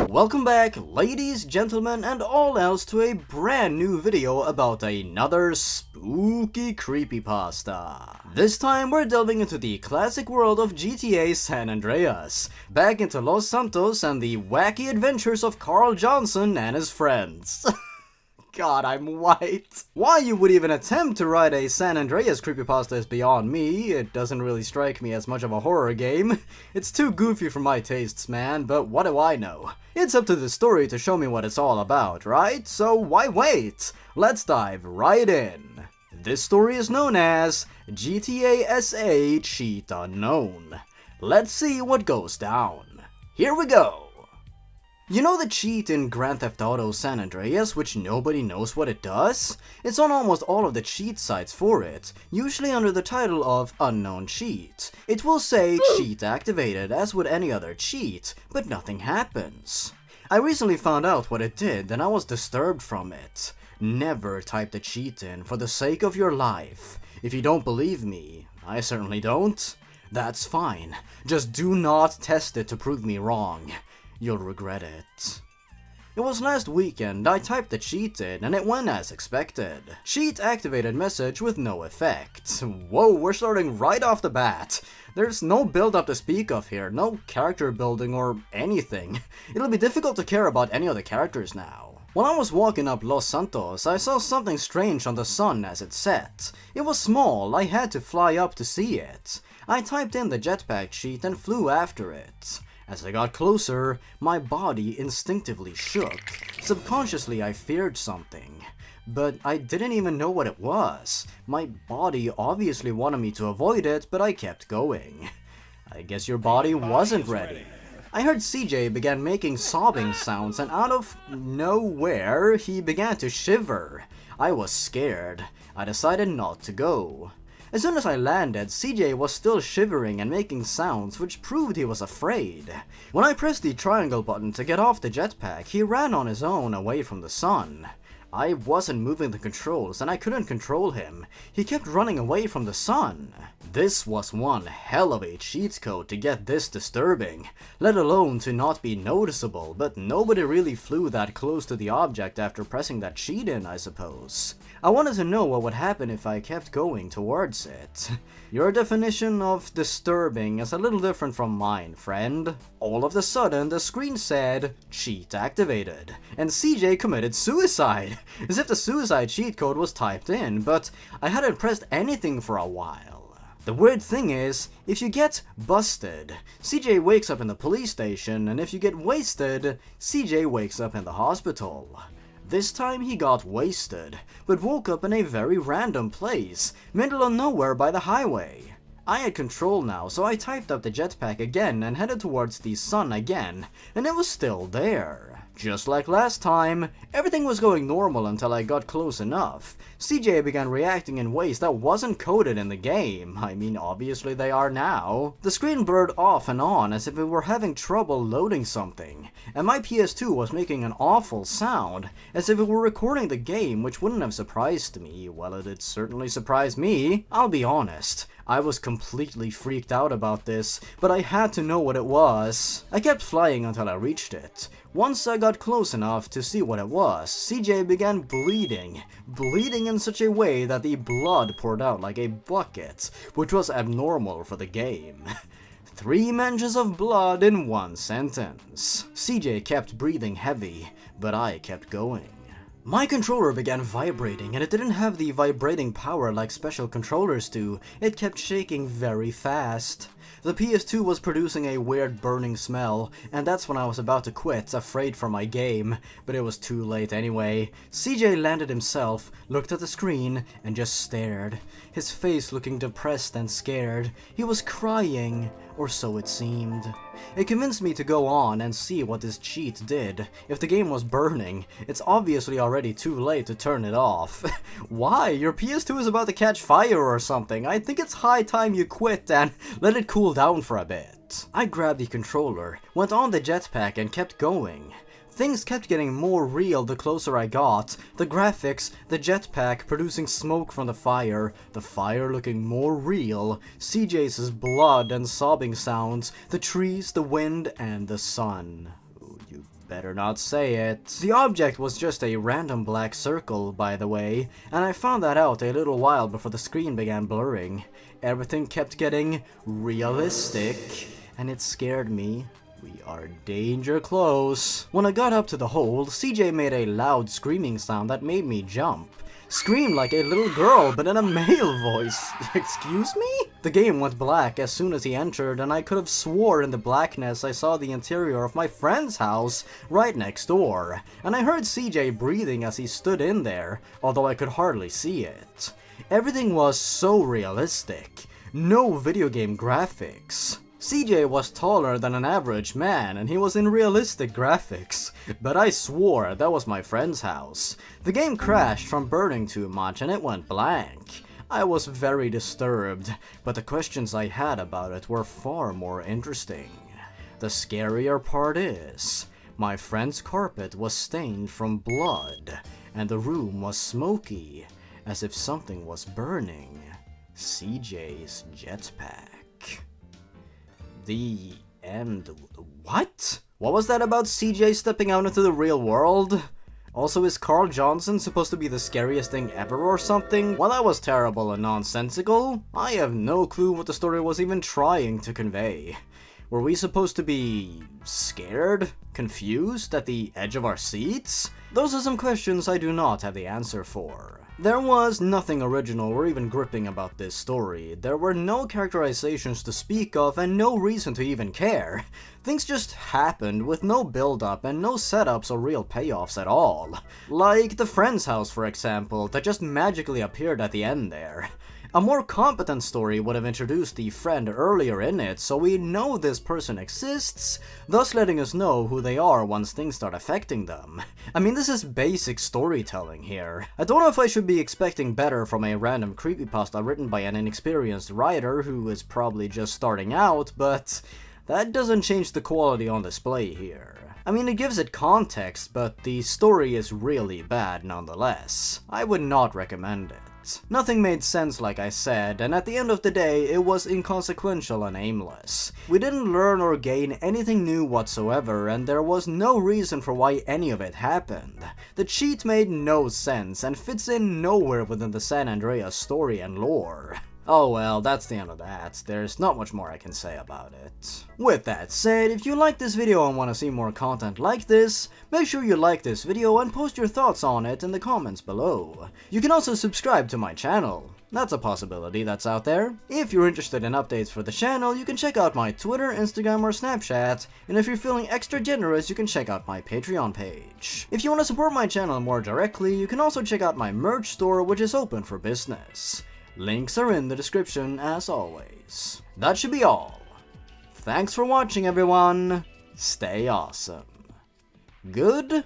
Welcome back, ladies, gentlemen, and all else to a brand new video about another spooky creepypasta. This time we're delving into the classic world of GTA San Andreas, back into Los Santos and the wacky adventures of Carl Johnson and his friends. God, I'm white. Why you would even attempt to write a San Andreas creepypasta is beyond me. It doesn't really strike me as much of a horror game. It's too goofy for my tastes, man, but what do I know? It's up to the story to show me what it's all about, right? So why wait? Let's dive right in. This story is known as GTA SA Cheat Unknown. Let's see what goes down. Here we go. You know the cheat in Grand Theft Auto San Andreas, which nobody knows what it does? It's on almost all of the cheat sites for it, usually under the title of Unknown Cheat. It will say cheat activated as with any other cheat, but nothing happens. I recently found out what it did and I was disturbed from it. Never type the cheat in for the sake of your life. If you don't believe me, I certainly don't. That's fine. Just do not test it to prove me wrong. You'll regret it. It was last weekend. I typed the cheat in and it went as expected. Cheat activated message with no effect. Whoa, we're starting right off the bat. There's no build up to speak of here, no character building or anything. It'll be difficult to care about any of the characters now. While I was walking up Los Santos, I saw something strange on the sun as it set. It was small, I had to fly up to see it. I typed in the jetpack cheat and flew after it. As I got closer, my body instinctively shook. Subconsciously, I feared something. But I didn't even know what it was. My body obviously wanted me to avoid it, but I kept going. I guess your body wasn't ready. I heard CJ began making sobbing sounds, and out of nowhere, he began to shiver. I was scared. I decided not to go. As soon as I landed, CJ was still shivering and making sounds, which proved he was afraid. When I pressed the triangle button to get off the jetpack, he ran on his own away from the sun. I wasn't moving the controls and I couldn't control him. He kept running away from the sun. This was one hell of a cheat code to get this disturbing, let alone to not be noticeable, but nobody really flew that close to the object after pressing that cheat in, I suppose. I wanted to know what would happen if I kept going towards it. Your definition of disturbing is a little different from mine, friend. All of a sudden, the screen said, cheat activated, and CJ committed suicide, as if the suicide cheat code was typed in, but I hadn't pressed anything for a while. The weird thing is, if you get busted, CJ wakes up in the police station, and if you get wasted, CJ wakes up in the hospital. This time he got wasted, but woke up in a very random place, middle of nowhere by the highway. I had control now, so I typed up the jetpack again and headed towards the sun again, and it was still there. Just like last time, everything was going normal until I got close enough. CJ began reacting in ways that wasn't coded in the game. I mean, obviously they are now. The screen blurred off and on as if it were having trouble loading something, and my PS2 was making an awful sound, as if it were recording the game, which wouldn't have surprised me. Well, it did certainly surprise me. I'll be honest, I was completely freaked out about this, but I had to know what it was. I kept flying until I reached it. Once I got close enough to see what it was, CJ began bleeding in such a way that the blood poured out like a bucket, which was abnormal for the game. 3 mentions of blood in one sentence. CJ kept breathing heavy, but I kept going. My controller began vibrating, and it didn't have the vibrating power like special controllers do. It kept shaking very fast. The PS2 was producing a weird burning smell, and that's when I was about to quit, afraid for my game, but it was too late anyway. CJ landed himself, looked at the screen, and just stared, his face looking depressed and scared. He was crying, or so it seemed. It convinced me to go on and see what this cheat did. If the game was burning, it's obviously already too late to turn it off. Why? Your PS2 is about to catch fire or something. I think it's high time you quit and let it cool down for a bit. it. I grabbed the controller, went on the jetpack and kept going. Things kept getting more real the closer I got. The graphics, the jetpack producing smoke from the fire looking more real, CJ's blood and sobbing sounds, the trees, the wind, and the sun. You better not say it. The object was just a random black circle, by the way, and I found that out a little while before the screen began blurring. Everything kept getting realistic, and it scared me. We are danger close. When I got up to the hole, CJ made a loud screaming sound that made me jump. Screamed like a little girl, but in a male voice. Excuse me? The game went black as soon as he entered, and I could have swore in the blackness I saw the interior of my friend's house right next door. And I heard CJ breathing as he stood in there, although I could hardly see it. Everything was so realistic. No video game graphics. CJ was taller than an average man, and he was in realistic graphics, but I swore that was my friend's house. The game crashed from burning too much and it went blank. I was very disturbed, but the questions I had about it were far more interesting. The scarier part is, my friend's carpet was stained from blood, and the room was smoky, as if something was burning. CJ's jetpack. The end. What? What was that about CJ stepping out into the real world? Also, is Carl Johnson supposed to be the scariest thing ever or something? Well, that was terrible and nonsensical. I have no clue what the story was even trying to convey. Were we supposed to be scared? Confused? At the edge of our seats? Those are some questions I do not have the answer for. There was nothing original or even gripping about this story. There were no characterizations to speak of and no reason to even care. Things just happened with no build-up and no setups or real payoffs at all. Like the friend's house, for example, that just magically appeared at the end there. A more competent story would have introduced the friend earlier in it, so we know this person exists, thus letting us know who they are once things start affecting them. I mean, this is basic storytelling here. I don't know if I should be expecting better from a random creepypasta written by an inexperienced writer who is probably just starting out, but that doesn't change the quality on display here. I mean, it gives it context, but the story is really bad nonetheless. I would not recommend it. Nothing made sense, like I said, and at the end of the day, it was inconsequential and aimless. We didn't learn or gain anything new whatsoever, and there was no reason for why any of it happened. The cheat made no sense, and fits in nowhere within the San Andreas story and lore. Oh well, that's the end of that. There's not much more I can say about it. With that said, if you like this video and want to see more content like this, make sure you like this video and post your thoughts on it in the comments below. You can also subscribe to my channel. That's a possibility that's out there. If you're interested in updates for the channel, you can check out my Twitter, Instagram, or Snapchat, and if you're feeling extra generous, you can check out my Patreon page. If you want to support my channel more directly, you can also check out my merch store, which is open for business. Links are in the description as always. That should be all. Thanks for watching, everyone. Stay awesome. Goodbye.